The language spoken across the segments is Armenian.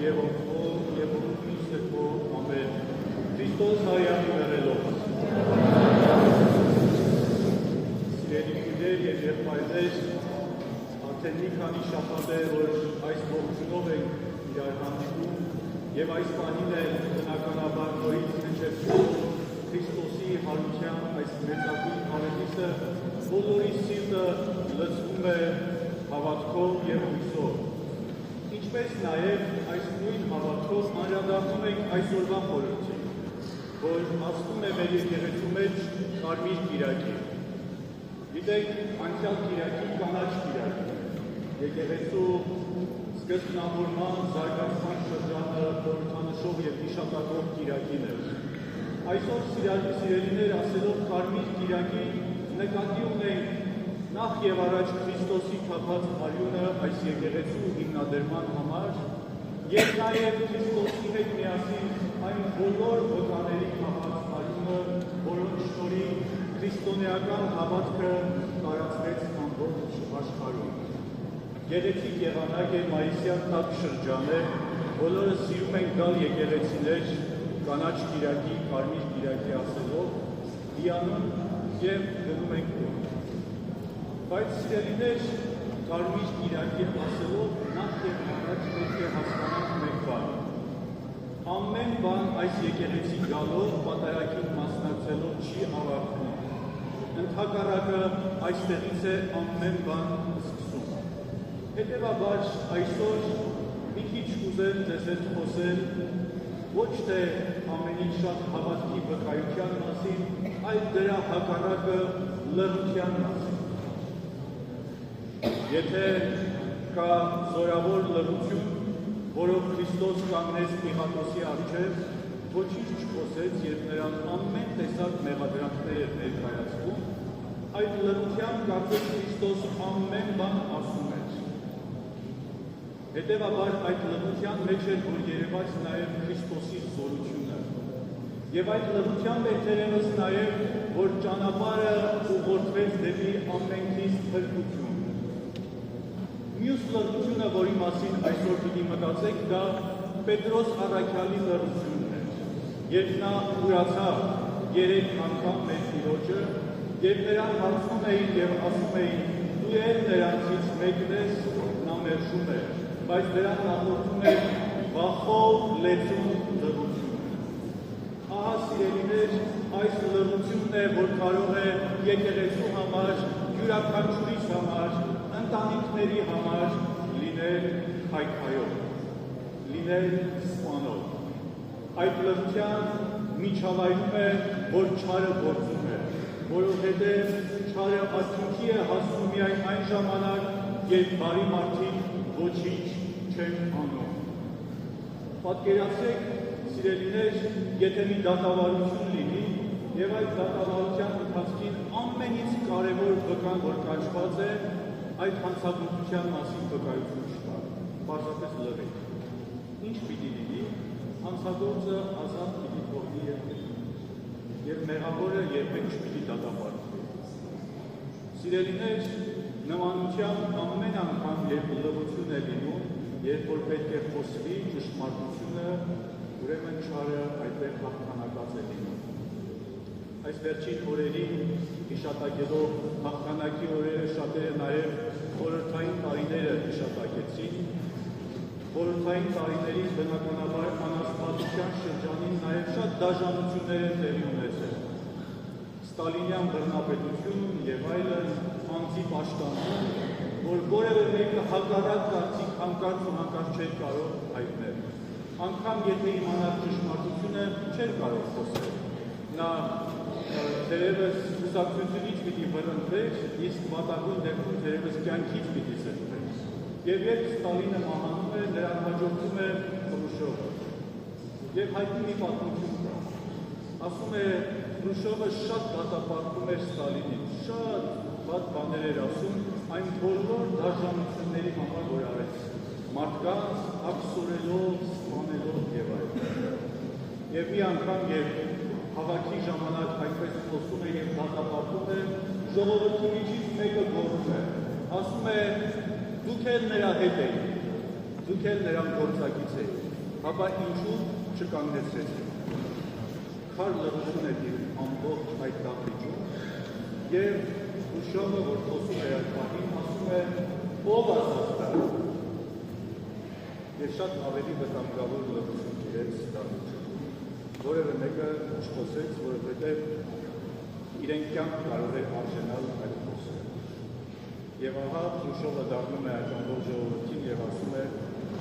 եւ ով եւ ով ամեն Քրիստոս հայրամի վերելով Սիրելի եւ եղբայրներ արդեն մի քանի շաբաթ է որ այս ողջունով ենք իրար հանդիպում եւ այս բանին է բնականաբար նորից հնչեցնում Քրիստոսի հարության այս մեծագույն հավատիցը բոլորի սիրտը լցվում է հավատքով եւ հույսով ինչպես նաեւ այս նույն հավատքով անդրադառնում ենք այսօրվա խորհրդին որ ասում է մեր եկեղեցու մեջ Կարմիր կիրակի գիտեք անցյալ կիրակի կանաչ կիրակի եկեղեցու սկզբնավորման զարգացման շրջանը խորհրդանշող եւ հիշատակող կիրակին է այսօր սիրելիներ ասելով Կարմիր կիրակի նկատի ունենք նախ եւ առաջ Քրիստոսի թափած արյունը այս եկեղեցու հիմնադրման համար եւ նաեւ Քրիստոսի հետ միասին այն բոլոր վկաների թափած արյունը, որոնց շնորհիվ քրիստոնեական հավատքը տարածվեց ամբողջ աշխարհում։ Գեղեցիկ եղանակ է մայիսյան տաք շրջան է, բոլորը սիրում են գալ եկեղեցիներ կանաչ կիրակի, կարմիր կիրակի ասելով, հիանում եւ գնում ենք տուն։ Բայց սիրելիներ կարմիր կիրակի ասելով նախ եւ առաջ պետք է հասկանանք մեկ բան։ Ամեն բան այս եկեղեցի գալով պատարագին մասնակցելով չի ավարտվում։ Ընդհակառակը այստեղից է ամեն բան սկսում։ Հետևաբար այսօր մի քիչ կուզեմ ձեզ հետ խոսել ոչ թե ամենից շատ հավատքի վկայության մասին, այլ դրա հակառակը լռության մասին։ Եթե կա զորավոր լռություն, որով Քրիստոս կանգնեց Պիղատոսի առջև, ոչինչ չխոսեց եւ նրան ամեն տեսակ մեղադրանքներ էր ներկայացվում, այդ լռության կարծես Քրիստոս ամեն բան ասում էր։ Հետևաբար այդ լռության մեջ էր, որ երևաց նաեւ Քրիստոսի զորությունը։ Եվ այդ լռության մեջ երևաց նաեւ, որ ճանապարհը ուղղորդվեց դեպի ամենքից փրկություն։ Մյուս լռությունը, որի մասին այսօր պիտի մտածեք, դա Պետրոս առաքյալի լռությունն է։ Երբ նա ուրացավ 3 անգամ մեր Տիրոջը, երբ նրան հարցնում էին եւ ասում էին՝ դու էլ նրանցից մեկն ես, նա մերժում էր, բայց նրան հաղորդում էր վախով լեցուն լռություն։ Ահա սիրելիներ, այս լռությունն է, որ կարող է եկեղեցու համար, յուրաքանչյուրիս համար, ընտանիքների համար լինել քայքայով, լինել սպանով։ Այդ լռության միջավայրում է, որ չարը գործում է, որովհետև չարը արդյունքի է հասնում միայն այն ժամանակ, երբ բարի մարդիկ ոչինչ չեն անում։ Պատկերացրեք, սիրելիներ, եթե մի դատավարություն լինի, եւ այդ դատավարության ընթացքին ամենից կարևոր վկան, որ կաչված է, այդ հանցագործության մասին վկայություն չկա, պարզապես լռի։ Ինչ պիտի լինի, հանցագործը ազատ պիտի թողնի եւ մեղավորը երբեք չպիտի դատապարտվի։ Սիրելիներ, նմանությամբ ամեն անգամ, երբ լռություն է լինում, երբ որ պետք է խոսվի ճշմարտությունը, ուրեմն չարը այդտեղ հաղթանակած է լինում։ Այս վերջին օրերին հիշատակելով հաղթանակի օրերը շատերը նաև խորհրդային տարիները հիշատակեցին։ Խորհրդային տարիներին բնականաբար անաստվածության շրջանին նաև շատ դաժանություններ են տեղի ունեցել։ Ստալինյան բռնապետություն եւ այլն անձի պաշտպանություն, որ որևէ մեկը հակառակ կարծիք հանկարծ ու հանկարծ չէր կարող հայտնել։ Անգամ եթե իմանար ճշմարտությունը չէր կարող խոսել։ Նա թերևս կուսակցությունից պիտի բռնվեր, իսկ վատագույն դեպքում թերևս կյանքից պիտի զրկվեր։ Եվ երբ Ստալինը մահանում է, նրան հաջորդում է Խրուշչովը։ Եվ հայտնի մի պատմություն կա։ Ասում է Խրուշչովը շատ դատապարտում էր Ստալինին, շատ վատ բաներ էր ասում այն բոլոր դաժանությունների համար, որ արեց մարդկանց աքսորելով, սպանելով եւ այլն։ Եվ մի անգամ երբ հավաքի ժամանակ այդպես խոսում է եւ դատապարտում է, ժողովրդի միջից մեկը գոռում է, ասում է դուք էլ նրա հետ եք, դուք էլ նրան գործակից եք։ Հապա ինչու չկանգնեցրեցին։ Քար լռություն էր իր ամբողջ այդ դահլիճում, եւ Հուշամը, որ խոսում է այդ բանին, ասում է, ով ասաց դա։ Եվ շատ ավելի վտանգավոր լռություն իրենց դահլիճում։ Որևէ մեկը չխոսեց, որովհետեւ իրենք կյանք կարող էր արժանալ այդ խոսքը։ Եվ ահա Հուշամը դառնում է այդ ամբողջ ժողովրդին եւ ասում է,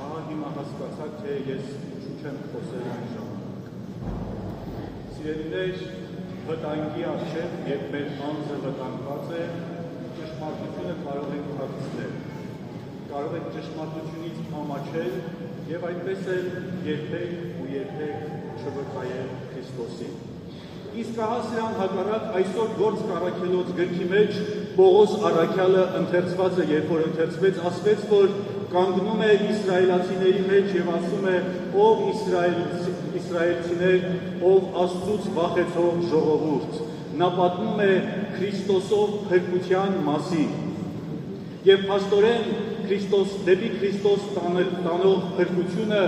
ահա հիմա հասկացաք, թե ես ինչու չեմ խոսել այն ժամանակ։ Սիրելիներ, վտանգի առջև, երբ մեր անձը վտանգված է, ճշմարտությունը կարող ենք հագցնել, կարող ենք ճշմարտությունից ամաչել եւ այդպես էլ երբեք ու երբեք չվկայել Քրիստոսին։ Իսկ ահա սրան հակառակ այսօր Գործ Առաքելոց գրքի մեջ Պողոս առաքյալը ընթերցված է, երբ որ ընթերցվեց, ասվեց, որ կանգնում է իսրայելացիների մեջ եւ ասում է, ով իսրայելցիներ, ով Աստծուց վախեցող ժողովուրդ, նա պատմում է Քրիստոսով փրկության մասին։ Եվ փաստորեն դեպի Քրիստոս տանող փրկությունը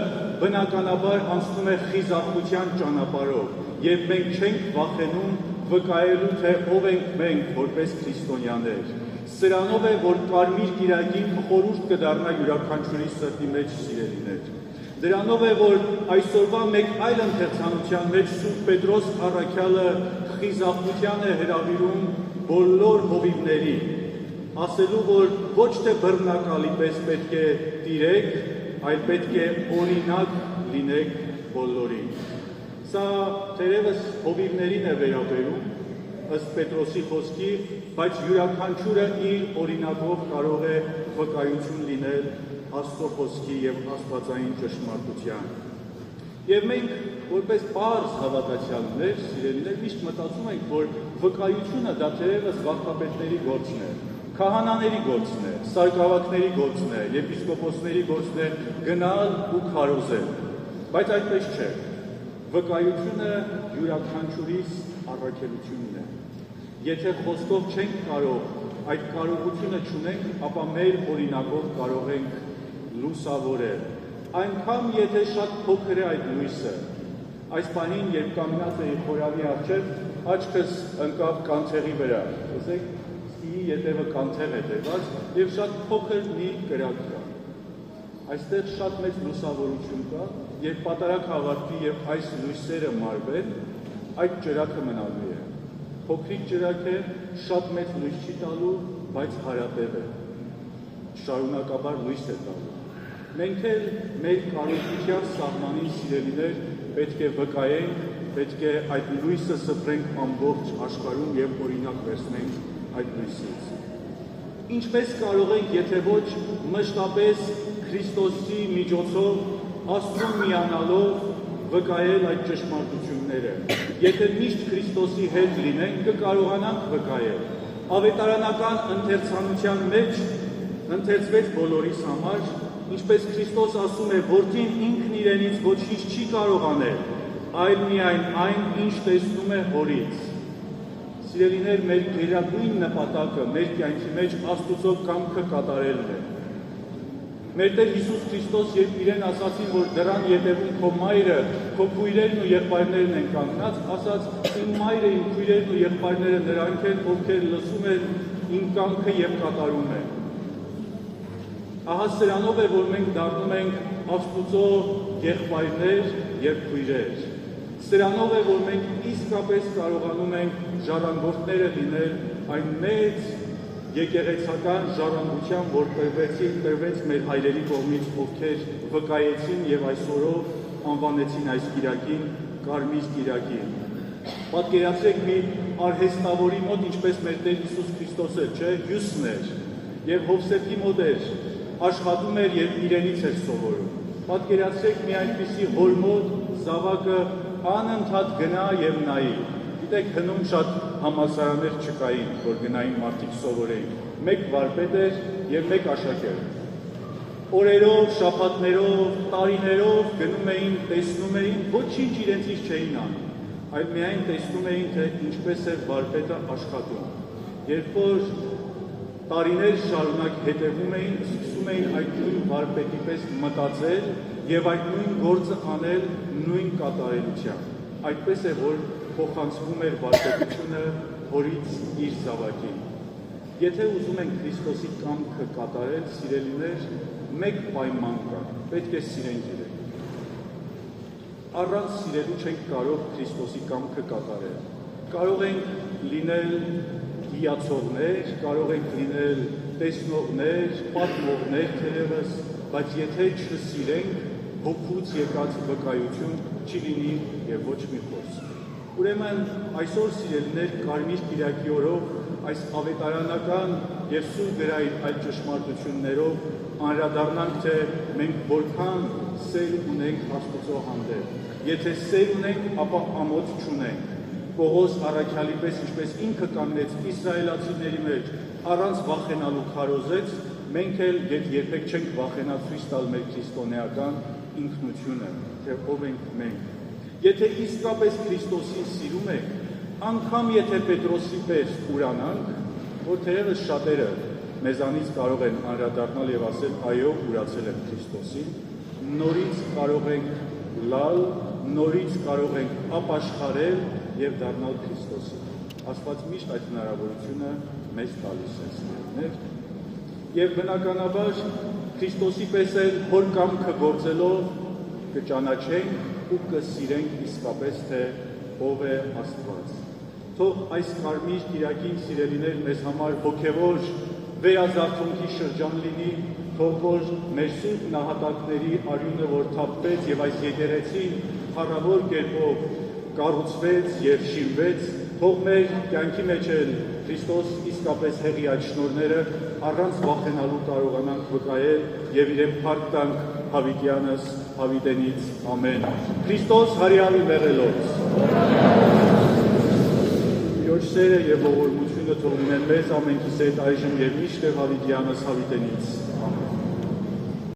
բնականաբար անցնում է խիզախության ճանապարհով, եւ մենք չենք վախենում վկայելու, թե ով ենք մենք որպես քրիստոնյաներ։ Սրանով է, որ կարմիր կիրակին խորհուրդ կդառնա յուրաքանչյուրի սրտի մեջ, սիրելիներ։ Դրանով է, որ այսօրվա մեկ այլ ընթերցանության մեջ Սուրբ Պետրոս առաքյալը խիզախության է հրավիրում բոլոր հովիվների, ասելու, որ ոչ թե բռնակալի պես պետք է տիրեք, այլ պետք է օրինակ լինեք բոլորին։ Սա թերևս հովիվներին է վերաբերում, ըստ Պետրոսի խոսքի, բայց յուրաքանչյուրը իր օրինակով կարող է վկայություն լինել Աստծո խոսքի եւ աստվածային ճշմարտության։ Եվ մենք, որպես պարզ հավատացյալներ, սիրելիներ, միշտ մտածում ենք, որ վկայությունը դա թերևս վարդապետների գործն է, քահանաների գործն է, սարկավակների գործն է, եպիսկոպոսների գործն է գնալ ու քարոզել։ Բայց այդպես չէ։ Վկայությունը յուրաքանչյուրիս առաքելությունն է։ Եթե խոսքով չենք կարող այդ կարողությունը չունենք, ապա մեր օրինակով կարող ենք լուսավորել։ Այնքան եթե շատ փոքր է այդ լույսը։ Այս բանին, երբ կանգնած էի խորանի առջև, աչքս ընկավ կանթեղի վրա։ Տեսեք, ստիի ետևը կանթեղ է դրված եւ շատ փոքր մի կրակ կա։ Այստեղ շատ մեծ լուսավորություն կա, երբ պատարագ հավատքի եւ այս լույսերը մարվեն, այդ ջրակը մնալու է։ Փոքրիկ ջրակ է, շատ մեծ լույս չի տալու, բայց հարատև է։ Շարունակաբար լույս է տալու։ Մենք էլ մեր կարողության սահմանին, սիրելիներ, պետք է վկայենք, պետք է այդ լույսը սփռենք ամբողջ աշխարհում եւ օրինակ վերցնենք այդ լույսից։ Ինչպես կարող ենք, եթե ոչ մշտապես Քրիստոսի միջոցով Աստծուն միանալով վկայել այդ ճշմարտությունները։ Եթե միշտ Քրիստոսի հետ լինենք, կկարողանանք վկայել։ Ավետարանական ընթերցանության մեջ ընթերցվեց բոլորիս համար, ինչպես Քրիստոս ասում է, որդին ինքն իրենից ոչինչ չի կարող անել, այլ միայն այն, ինչ տեսնում է հորից։ Սիրելիներ, մեր գերագույն նպատակը մեր կյանքի մեջ Աստծո կամքը կատարելն է։ Մեր Տեր Հիսուս Քրիստոս, երբ իրեն ասացին, որ դրան ետևում քո մայրը, քո քույրերն ու եղբայրներն են կանգնած, ասաց, իմ մայրը, իմ քույրերն ու եղբայրները նրանք են, ովքեր լսում են իմ կամքը եւ կատարում են։ Ահա սրանով է, որ մենք դառնում ենք Աստծո եղբայրներ եւ քույրեր։ Սրանով է, որ մենք իսկապես կարողանում ենք ժառանգորդները լինել այն մեծ եկեղեցական ժառանգության, որ տրվեց մեր հայրերի կողմից, ովքեր վկայեցին եւ այսօրով անվանեցին այս կիրակին Կարմիր կիրակին։ Պատկերացրեք մի արհեստավորի մոտ, ինչպես մեր Տեր Հիսուս Քրիստոսը, չէ, հյուսն էր եւ Հովսեփի մոտ էր, աշխատում էր եւ իրենից էր սովորում։ Պատկերացրեք մի այնպիսի հոր մոտ զավակը անընդհատ գնա եւ նայի։ Գիտեք, հնում շատ համալսարաններ չկային, որ գնային մարդիկ սովորեին։ Մեկ վարպետ էր եւ մեկ աշակերտ։ Օրերով, շաբաթներով, տարիներով գնում էին, տեսնում էին, ոչինչ իրենցից չէին անում, այլ միայն տեսնում էին, թե ինչպես է վարպետը աշխատում։ Երբ որ տարիներ շարունակ հետևում էին, սկսում էին այդ նույն վարպետի պես մտածել եւ այդ նույն գործը անել նույն կատարելությամբ։ Այդպես է, որ փոխանցվում էր վարդապետությունը հորից իր զավակին։ Եթե ուզում ենք Քրիստոսի կամքը կատարել, սիրելիներ, մեկ պայման կա, պետք է սիրենք իրեն։ Առանց սիրելու չենք կարող Քրիստոսի կամքը կատարել։ Կարող ենք լինել հիացողներ, կարող ենք լինել տեսնողներ, պատմողներ թերևս, բայց եթե չսիրենք, հոգուց եկած վկայություն չի լինի եւ ոչ մի խոսք։ Ուրեմն այսօր սիրելիներ Կարմիր կիրակի օրով այս ավետարանական եւ Սուրբ գրային այլ ճշմարտություններով անդրադառնանք, թե մենք որքան սեր ունենք Աստծո հանդեպ։ Եթե սեր ունենք, ապա ամոթ չունենք։ Պողոս առաքյալի պես, ինչպես ինքը կանգնեց իսրայելացիների մեջ, առանց վախենալու քարոզեց, մենք էլ երբեք չենք վախենա ցույց տալ մեր քրիստոնեական ինքնությունը, թե ով ենք մենք։ Եթե իսկապես Քրիստոսին սիրում ենք, անգամ եթե Պետրոսի պես ուրանանք, որ թերևս շատերը մեզանից կարող են անդրադառնալ եւ ասել այո, ուրացել եմ Քրիստոսին, նորից կարող ենք լալ, նորից կարող ենք ապաշխարել եւ դառնալ Քրիստոսին։ Աստված միշտ այդ հնարավորությունը մեզ տալիս է, սիրելիներ։ Եվ բնականաբար Քրիստոսի պես էլ հոր կամքը գործելով կճանաչենք ու կսիրենք իսկապես, թե ով է Աստված։ Թող այս Կարմիր կիրակին, սիրելիներ, մեզ համար հոգևոր վերազարթոնքի շրջան լինի, թող որ մեր սուրբ նահատակների արյունը, որ թափվեց եւ այս եկեղեցին փառավոր կերպով կառուցվեց եւ շինվեց, թող մեր կյանքի մեջ էլ Քրիստոս իսկապես հեղիաց շնորհները առանց վախենալու կարողանանք վկայել եւ իրեն փառք տանք հավիտյանս հավիտենից ամեն։ Քրիստոս հարյալի մեղելոց։ Տիրոջ սերը եւ ողորմությունը թող լինեն մեզ ամենքիս հետ այժմ եւ միշտ հավիտյանս հավիտենից ամեն։